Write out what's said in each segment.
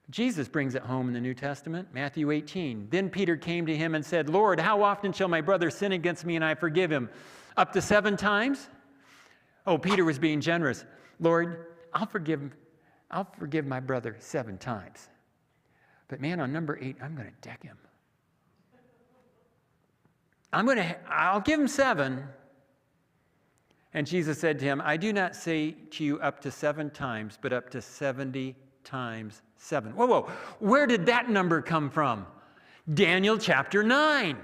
Jesus brings it home in the New Testament, Matthew 18. Then Peter came to him and said, Lord, how often shall my brother sin against me and I forgive him? Up to 7 times? Oh, Peter was being generous. Lord, I'll forgive my brother 7 times. But man, on number 8, I'm going to deck him. I'll give him 7. And Jesus said to him, I do not say to you up to 7 times, but up to 70 times 7. Whoa. Where did that number come from? Daniel chapter 9.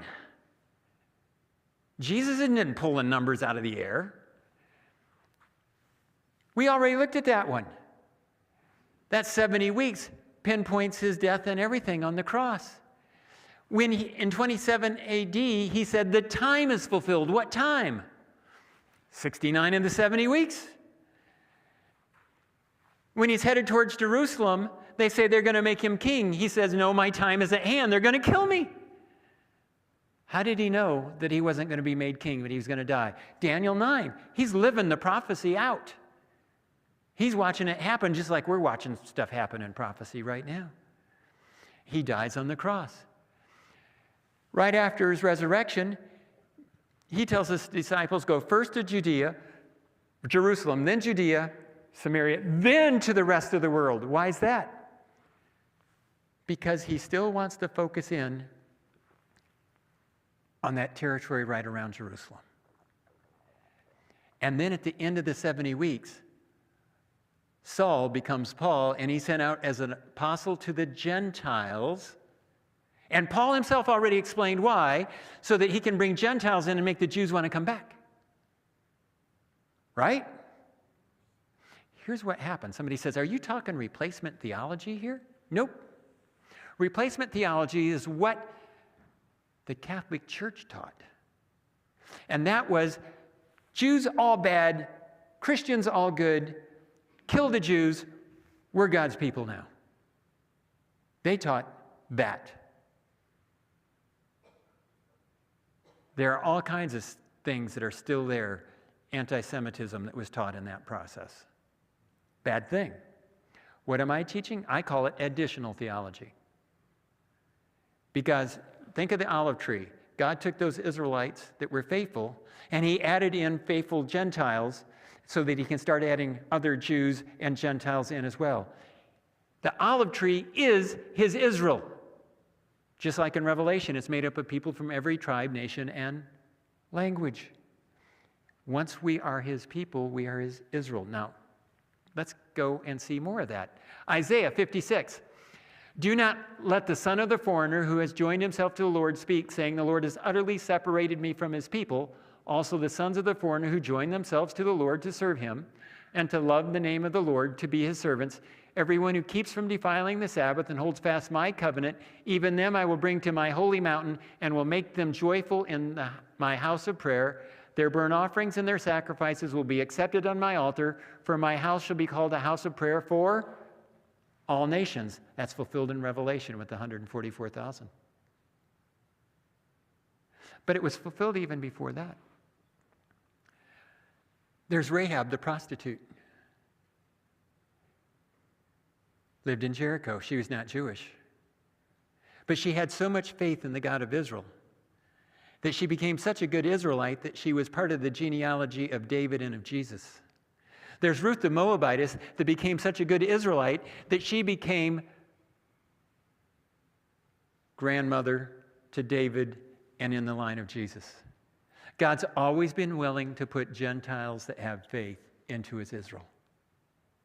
Jesus isn't pulling numbers out of the air. We already looked at that one. That 70 weeks pinpoints his death and everything on the cross. When in 27 AD, he said, the time is fulfilled. What time? 69 in the 70 weeks. When he's headed towards Jerusalem, they say they're going to make him king. He says, no, my time is at hand. They're going to kill me. How did he know that he wasn't going to be made king, that he was going to die? Daniel 9. He's living the prophecy out. He's watching it happen just like we're watching stuff happen in prophecy right now. He dies on the cross. Right after his resurrection, he tells his disciples, go first to Judea, Jerusalem, then Judea, Samaria, then to the rest of the world. Why is that? Because he still wants to focus in on that territory right around Jerusalem. And then at the end of the 70 weeks, Saul becomes Paul, and he's sent out as an apostle to the Gentiles. And Paul himself already explained why, so that he can bring Gentiles in and make the Jews want to come back. Right? Here's what happens. Somebody says, are you talking replacement theology here? Nope. Replacement theology is what the Catholic Church taught. And that was Jews all bad, Christians all good, kill the Jews, we're God's people now. They taught that. There are all kinds of things that are still there, anti-Semitism that was taught in that process. Bad thing. What am I teaching? I call it additional theology. Because think of the olive tree. God took those Israelites that were faithful, and he added in faithful Gentiles so that he can start adding other Jews and Gentiles in as well. The olive tree is his Israel. Just like in Revelation, it's made up of people from every tribe, nation, and language. Once we are his people, we are his Israel. Now, let's go and see more of that. Isaiah 56. Do not let the son of the foreigner who has joined himself to the Lord speak, saying, the Lord has utterly separated me from his people. Also the sons of the foreigner who join themselves to the Lord to serve him, and to love the name of the Lord, to be his servants. Everyone who keeps from defiling the Sabbath and holds fast my covenant, even them I will bring to my holy mountain, and will make them joyful in my house of prayer. Their burnt offerings and their sacrifices will be accepted on my altar, for my house shall be called a house of prayer for all nations. That's fulfilled in Revelation with the 144,000. But it was fulfilled even before that. There's Rahab the prostitute. Lived in Jericho. She was not Jewish. But she had so much faith in the God of Israel that she became such a good Israelite that she was part of the genealogy of David and of Jesus. There's Ruth the Moabitess that became such a good Israelite that she became grandmother to David and in the line of Jesus. God's always been willing to put Gentiles that have faith into his Israel.